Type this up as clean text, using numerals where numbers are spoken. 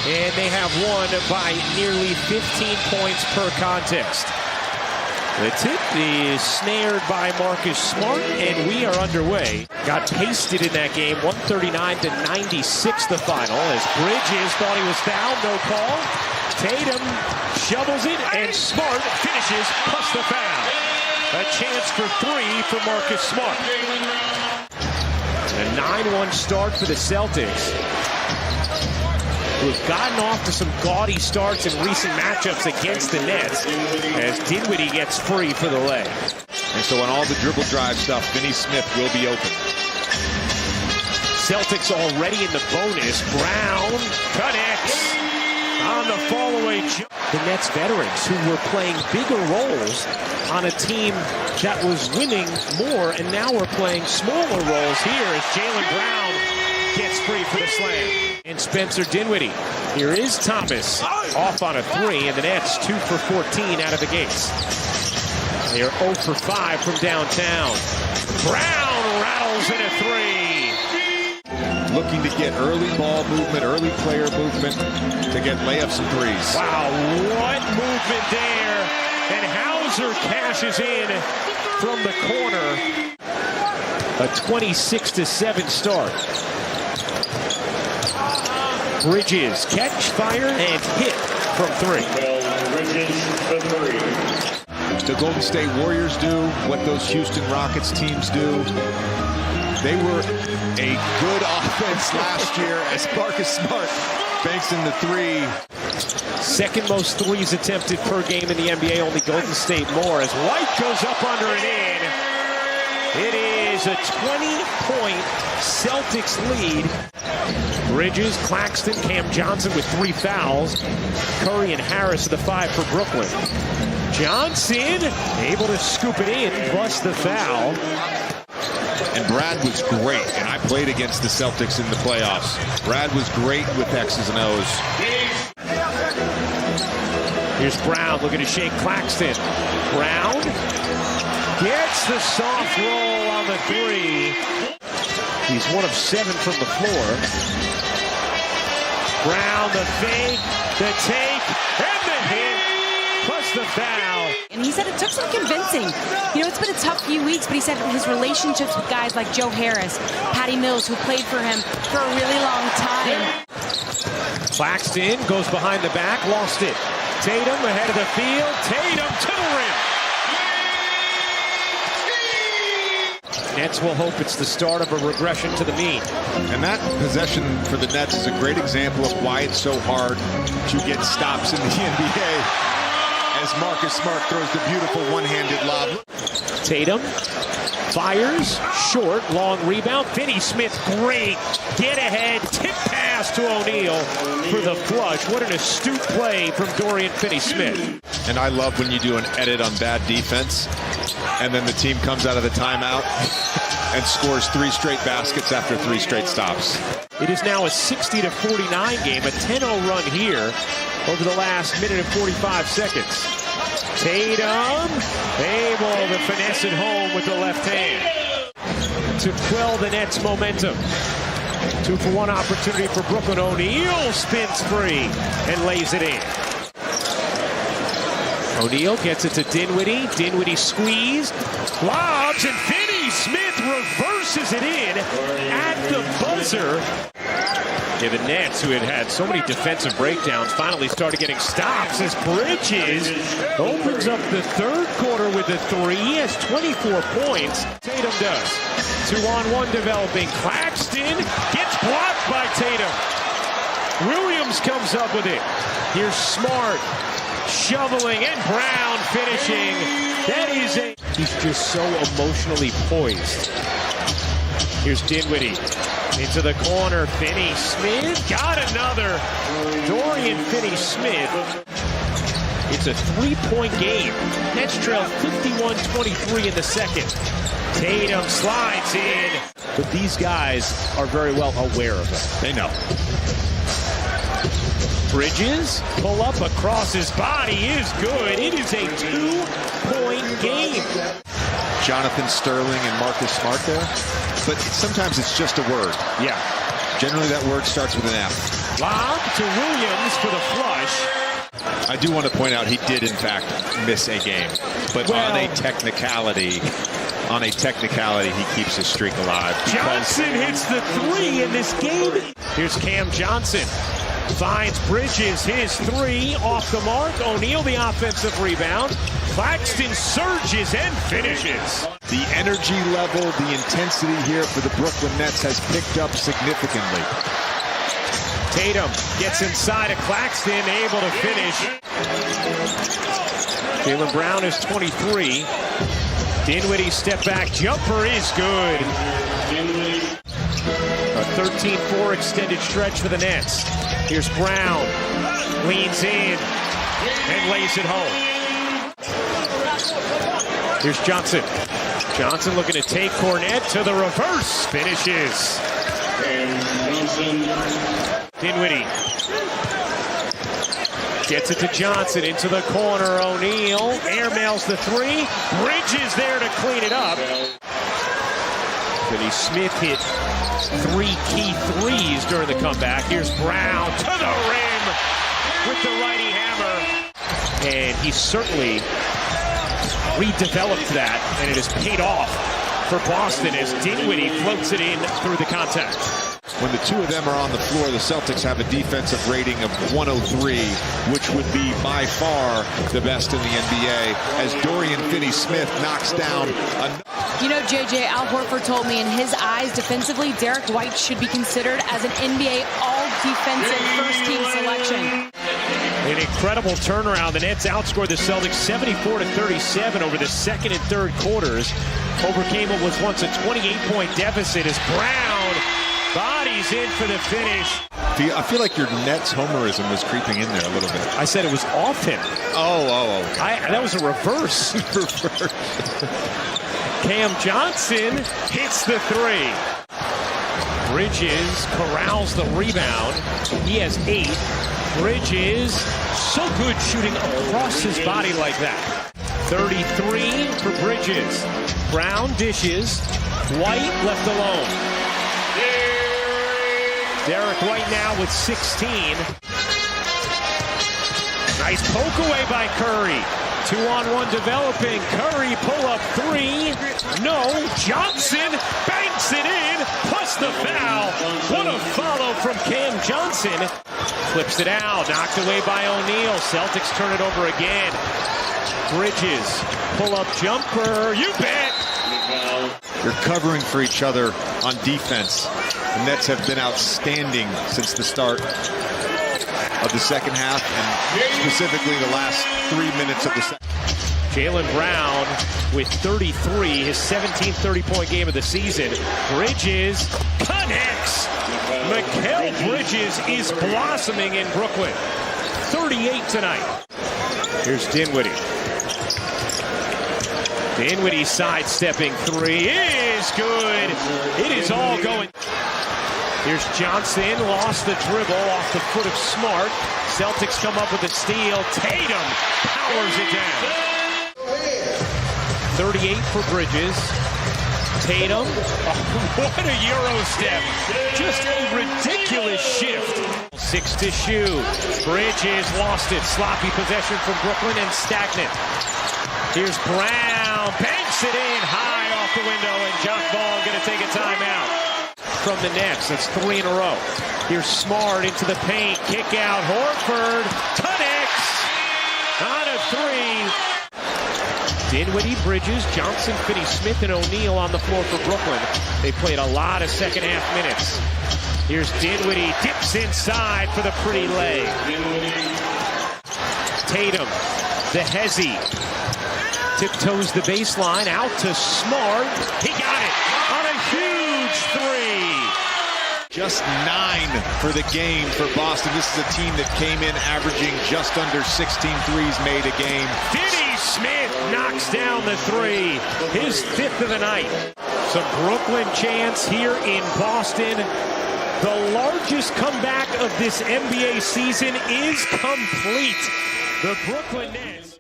and they have won by nearly 15 points per contest. The tip is snared by Marcus Smart, and we are underway. Got pasted in that game, 139-96 the final, as Bridges thought he was fouled, no call. Tatum shovels it, and Smart finishes plus the foul. A chance for three for Marcus Smart. A 9-1 start for the Celtics, who have gotten off to some gaudy starts in recent matchups against the Nets, as Dinwiddie gets free for the leg. And so on all the dribble drive stuff, Finney Smith will be open. Celtics already in the bonus. Brown connects on the fall-away jump. The Nets veterans who were playing bigger roles on a team that was winning more, and now we're playing smaller roles here as Jaylen Brown gets free for the slam. And Spencer Dinwiddie. Here is Thomas off on a three, and the Nets 2 for 14 out of the gates. They are 0 for 5 from downtown. Brown rattles in a three. Looking to get early ball movement, early player movement to get layups and threes. Wow, what movement there. And Hauser cashes in from the corner. A 26-7 start. Bridges catch, fire, and hit from three. The Golden State Warriors do what those Houston Rockets teams do. They were a good offense last year as Marcus Smart banks in the three. Second most threes attempted per game in the NBA, only Golden State more, as White goes up under and in. It is a 20-point Celtics lead. Bridges, Claxton, Cam Johnson with 3 fouls. Curry and Harris the 5 for Brooklyn. Johnson able to scoop it in, plus the foul. And Brad was great, and I played against the Celtics in the playoffs. Brad was great with X's and O's. Here's Brown looking to shake Claxton. Brown gets the soft roll on the three. He's 1 of 7 from the floor. Brown, the fake, the take, and the hit, plus the foul. And he said it took some convincing. You know, it's been a tough few weeks, but he said his relationships with guys like Joe Harris, Patty Mills, who played for him for a really long time. Claxton goes behind the back, lost it. Tatum ahead of the field. Tatum to the rim. Nets will hope it's the start of a regression to the mean. And that possession for the Nets is a great example of why it's so hard to get stops in the NBA. As Marcus Smart throws the beautiful one-handed lob. Tatum fires, short, long rebound. Finney Smith, great. Get ahead, tip pass to O'Neal for the flush. What an astute play from Dorian Finney-Smith. And I love when you do an edit on bad defense, and then the team comes out of the timeout and scores 3 straight baskets after 3 straight stops. It is now a 60-49 game, a 10-0 run here over the last minute and 45 seconds. Tatum able to finesse it home with the left hand to quell the Nets' momentum. 2 for 1 opportunity for Brooklyn. O'Neal spins free and lays it in. O'Neal gets it to Dinwiddie. Dinwiddie squeezed, lobs, and Finney Smith reverses it in at the buzzer. Yeah, the Nets, who had so many defensive breakdowns, finally started getting stops as Bridges opens up the third quarter with a 3. He has 24 points. Tatum does. 2-on-1 developing. Claxton gets blocked by Tatum. Williams comes up with it. Here's Smart shoveling, and Brown finishing. That is he's just so emotionally poised. Here's Dinwiddie into the corner. Finney Smith got another. Dorian Finney-Smith. It's a 3-point game. Nets trail 51-23 in the second. Tatum slides in. But these guys are very well aware of it. They know. Bridges, pull up across his body is good. It is a 2-point game. Jonathan Sterling and Marcus Smart there. But sometimes it's just a word. Yeah. Generally, that word starts with an F. Lob to Williams for the flush. I do want to point out he did, in fact, miss a game. But on a technicality, he keeps his streak alive. Johnson hits the three in this game. Here's Cam Johnson. Finds Bridges, his three, off the mark. O'Neal, the offensive rebound. Claxton surges and finishes. The energy level, the intensity here for the Brooklyn Nets has picked up significantly. Tatum gets inside of Claxton, able to finish. Jaylen Brown is 23. Dinwiddie step back jumper is good. A 13-4 extended stretch for the Nets. Here's Brown, leans in and lays it home. Here's Johnson. Johnson looking to take Cornette to the reverse, finishes. Dinwiddie gets it to Johnson into the corner. O'Neal airmails the three. Bridges there to clean it up. Finney Smith hit 3 key threes during the comeback. Here's Brown to the rim with the righty hammer. And he certainly redeveloped that, and it has paid off for Boston as Dinwiddie floats it in through the contact. When the two of them are on the floor, the Celtics have a defensive rating of 103, which would be by far the best in the NBA, as Dorian Finney-Smith knocks down a... You know, JJ, Al Horford told me in his eyes, defensively, Derek White should be considered as an NBA all-defensive first-team selection. An incredible turnaround. The Nets outscored the Celtics 74-37 over the second and third quarters. Overcame what was once a 28-point deficit as Brown bodies in for the finish. I feel like your Nets homerism was creeping in there a little bit. I said it was off him. Oh. That was a reverse. Cam Johnson hits the three. Bridges corrals the rebound. He has 8. Bridges, so good shooting across his body like that. 33 for Bridges. Brown dishes. White left alone. Derek White now with 16. Nice poke away by Curry. 2-on-1 developing. Curry pull up 3. No. Johnson banks it in. Plus the foul. What a follow from Cam Johnson. Flips it out. Knocked away by O'Neal. Celtics turn it over again. Bridges. Pull up jumper. You bet. They're covering for each other on defense. The Nets have been outstanding since the start of the second half, and specifically the last 3 minutes of the second. Jaylen Brown with 33, his 17th 30-point game of the season. Bridges connects. Mikal Bridges is blossoming in Brooklyn. 38 tonight. Here's Dinwiddie. Dinwiddie sidestepping 3 is good. It is all going. Here's Johnson, lost the dribble off the foot of Smart. Celtics come up with a steal. Tatum powers it down. 38 for Bridges. Tatum, what a Euro step. Just a ridiculous shift. 6 to shoot. Bridges lost it. Sloppy possession from Brooklyn and stagnant. Here's Brown, banks it in high off the window, and John Ball going to take a timeout from the Nets. That's 3 in a row. Here's Smart into the paint, kick out, Horford connects on a 3. Dinwiddie, Bridges, Johnson, Finney-Smith, and O'Neal on the floor for Brooklyn. They played a lot of second half minutes. Here's Dinwiddie, dips inside for the pretty leg. Tatum, the hezzy. Tiptoes the baseline, out to Smart. He got it on a huge 3. Just 9 for the game for Boston. This is a team that came in averaging just under 16 threes made a game. Finney-Smith knocks down the 3, his 5th of the night. Some Brooklyn chants here in Boston. The largest comeback of this NBA season is complete. The Brooklyn Nets.